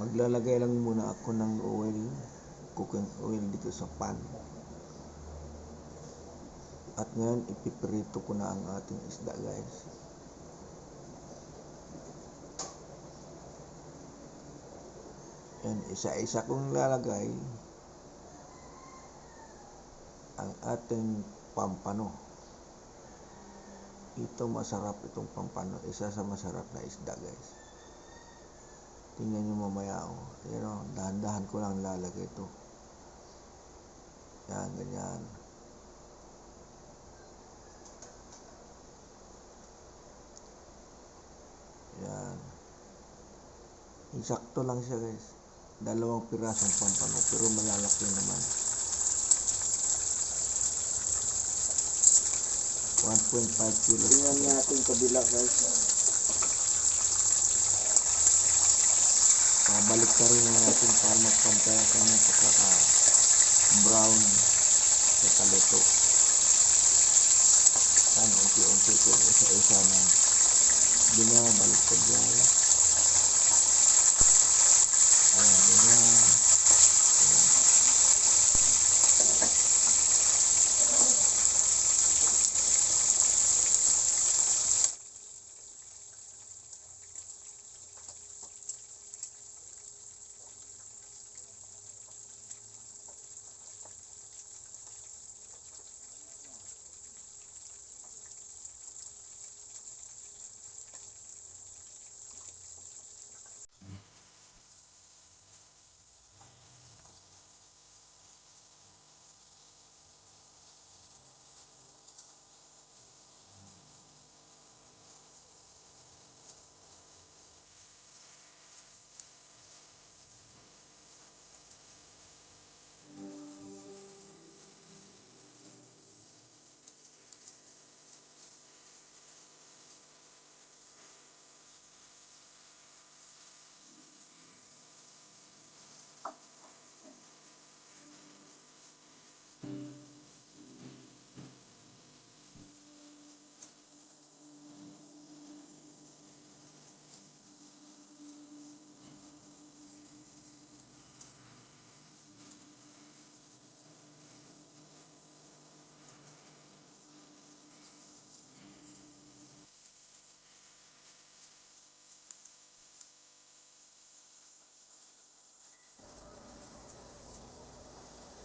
Maglalagay lang muna ako ng oil, cooking oil dito sa pan. At ngayon ipiprito ko na ang ating isda, guys. Yan, isa-isa kong lalagay ang ating pampano. Ito masarap itong pampano, isa sa masarap na isda, guys. Tingnan nyo mamaya, pero dahan-dahan ko lang lalagay ito. Yan, ganyan. Yan. Insakto lang siya, guys. 2 pirasong pampano, pero malalaki naman. 1.5 kilos. Tingnan natin kabila, guys. Babalik ka rin natin para magpantay ang kanyang pagkaka-brown sa kaluto. Yan, unti-unti ko isa-isa na binabalik ko dyan. Ayan, ganyan. Ayan.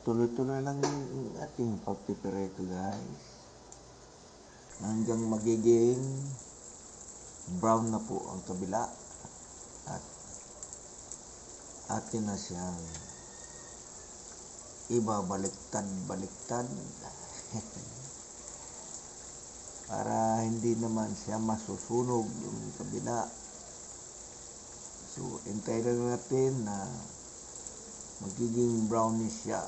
Tuloy-tuloy lang yung ating pagpiprito, guys. Hanggang magiging brown na po ang kabila. At atin na siyang ibabaliktad-baliktad. Para hindi naman siya masusunog yung kabila. So, hintayin lang natin na magiging brownish siya.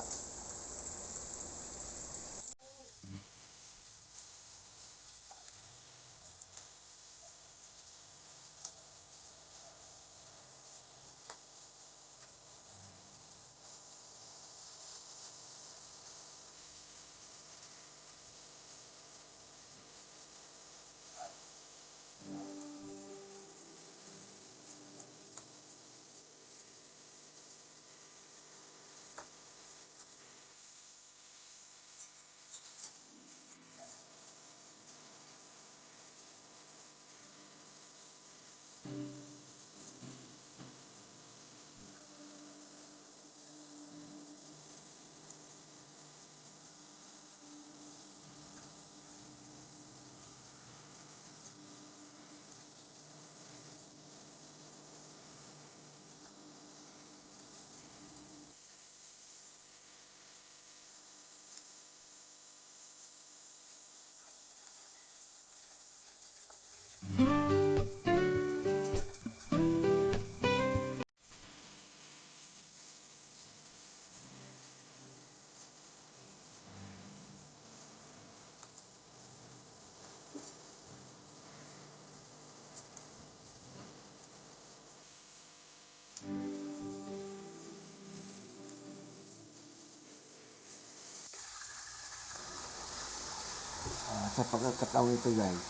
Sa pagkakataon ito, guys,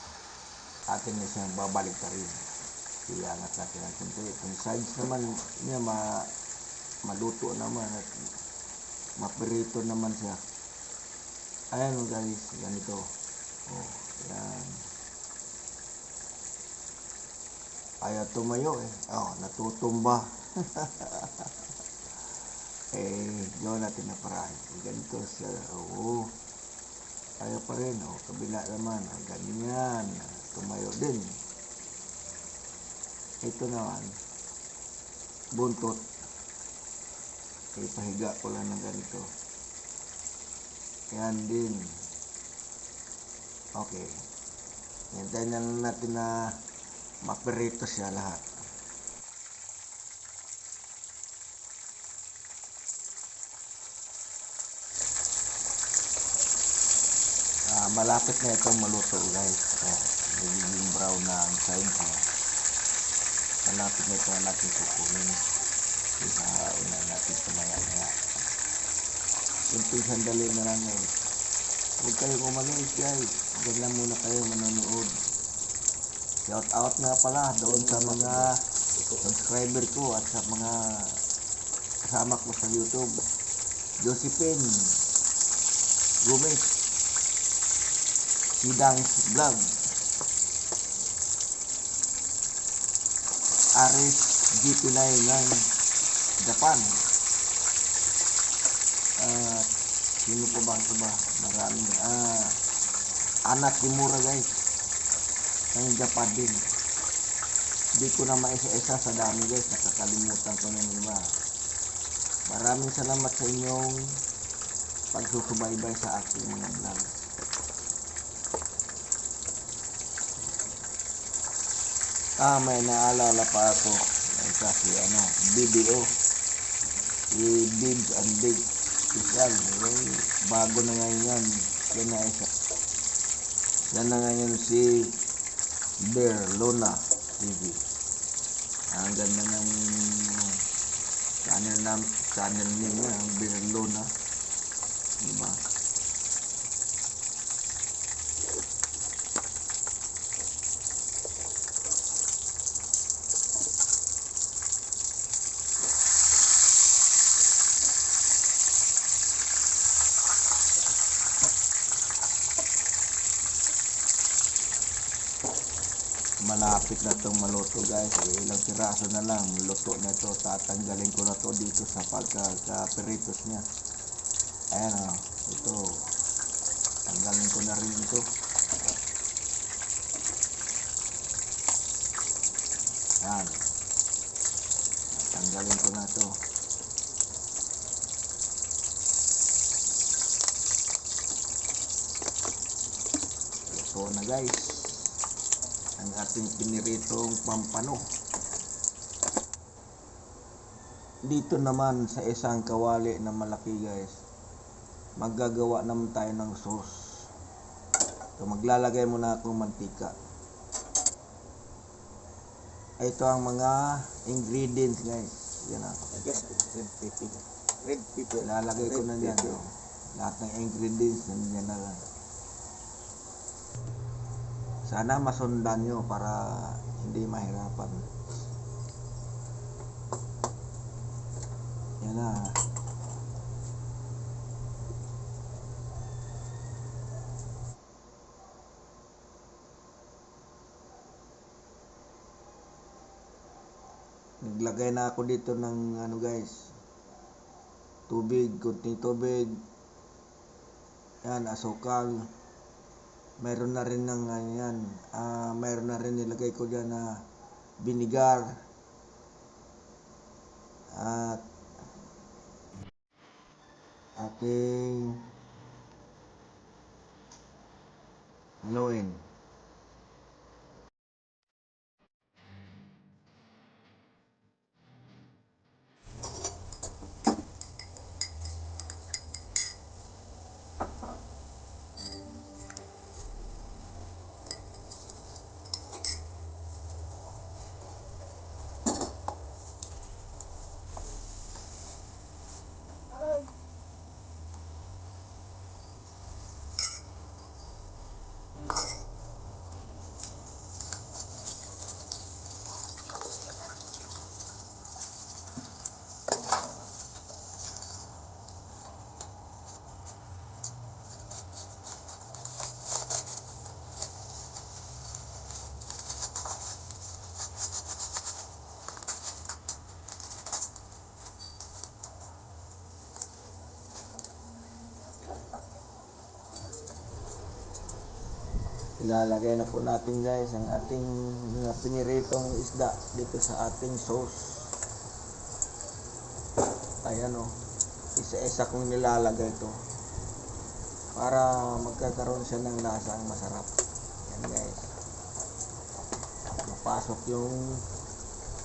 atin na siyang babalik na rin. iangat natin ang kunti. Kung sides naman niya maluto naman at maprito naman siya. Ayan o guys, ganito. Oh, yan. Ayaw tumayo eh. Oh, natutumba. Gawin natin na paraan. Ganito siya. Oo. Ayaw pa rin. Oh, kabila naman. Ganyan. Tumayo din. Ito naman. Buntot. Pahiga ko lang ng ganito. Yan din. Okay. Hintayin na lang natin na maperito siya lahat. Malapit na itong maluto guys. Nagiging brown na ang side niya. Malapit na ito na natin kukunin. Isahain na natin ito maya-maya. Kunting sandali na lang guys. Huwag kayong umalis guys. Diyan lang muna kayo manonood. Shout out nga pala doon sa mga subscriber ko at sa mga kasama ko sa YouTube. Josephine Gomez, Sidang's Vlog, Aris GP9 ng Japan, sino pa ba? Marami. Anak Kimura guys ng Japan din. Hindi ko na maisa-isa sa dami guys, nakakalimutan ko ng iba. Maraming salamat sa inyong pagsusubaybay sa aking mga vlog. May naalala pa ako kasi BBO, Bibs and Big Special. Bago na ngayon yan. Yan na ngayon si Bear Luna TV. Ang ganda ng channel niya, Bear Luna, diba? Malapit na itong maluto guys. Ilang piraso na lang luto na ito. Tatanggalin ko na to dito sa pagka-peritos niya. Ayan o, ito tanggalin ko na rin ito. Ayan, tanggalin ko na ito. Ito na guys ang ating piniritong pampano. Dito naman sa isang kawali na malaki guys, maggagawa naman tayo ng sauce. So maglalagay muna akong mantika. Ito ang mga ingredients guys. Yan ang red pepper. Lalagay ko na yan. Lahat ng ingredients nandiyan na lang. Sana masundan nyo para hindi mahirapan. Yan na. Naglagay na ako dito ng guys, tubig, kunting tubig. Yan, asukal. Mayroon na rin ng mayroon na rin nilagay ko diyan na vinegar at aking haluin. Ilalagay na po natin guys ang ating mga piniritong isda dito sa ating sauce. Ayan o, isa-isa kong nilalagay ito para magkakaroon siya ng lasang masarap. Yan guys, mapasok yung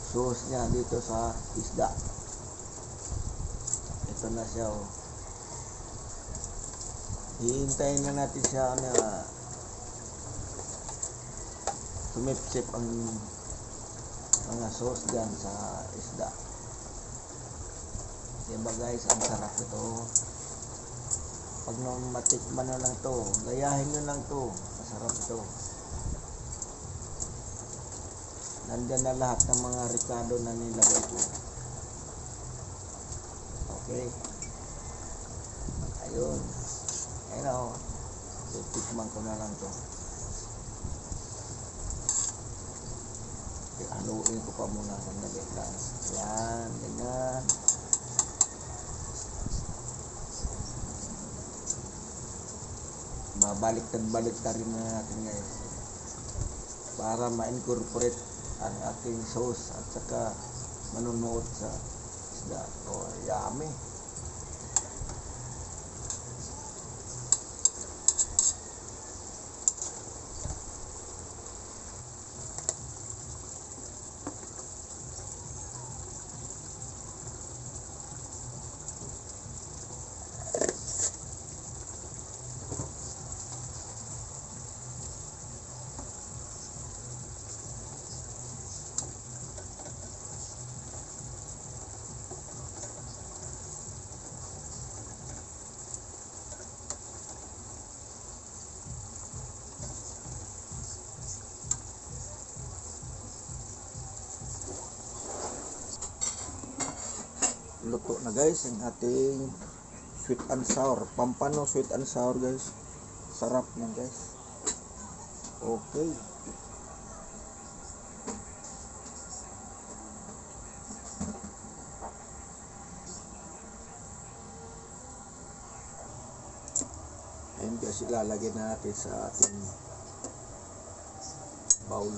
sauce niya dito sa isda. Ito na siya o. Hihintayin na natin siya na sumipsip ang mga sauce dyan sa isda. Diba guys, ang sarap ito. Pag matikman nyo lang to, gayahin nyo lang to, masarap ito. Nandyan na lahat ng mga ricado na nilagay ko. Okay, ayun. Ayun na o, titikman ko na lang to. Haluin ko pa muna sandali lang. Yan, ganyan. Babaliktad rin na natin guys para ma-incorporate ang ating sauce at saka manunuot sa isda. Oh, yummy. Luto na guys ang ating sweet and sour, pampano sweet and sour guys. Sarap yan guys. Okay, ayun guys, ilalagay na natin sa ating bowl.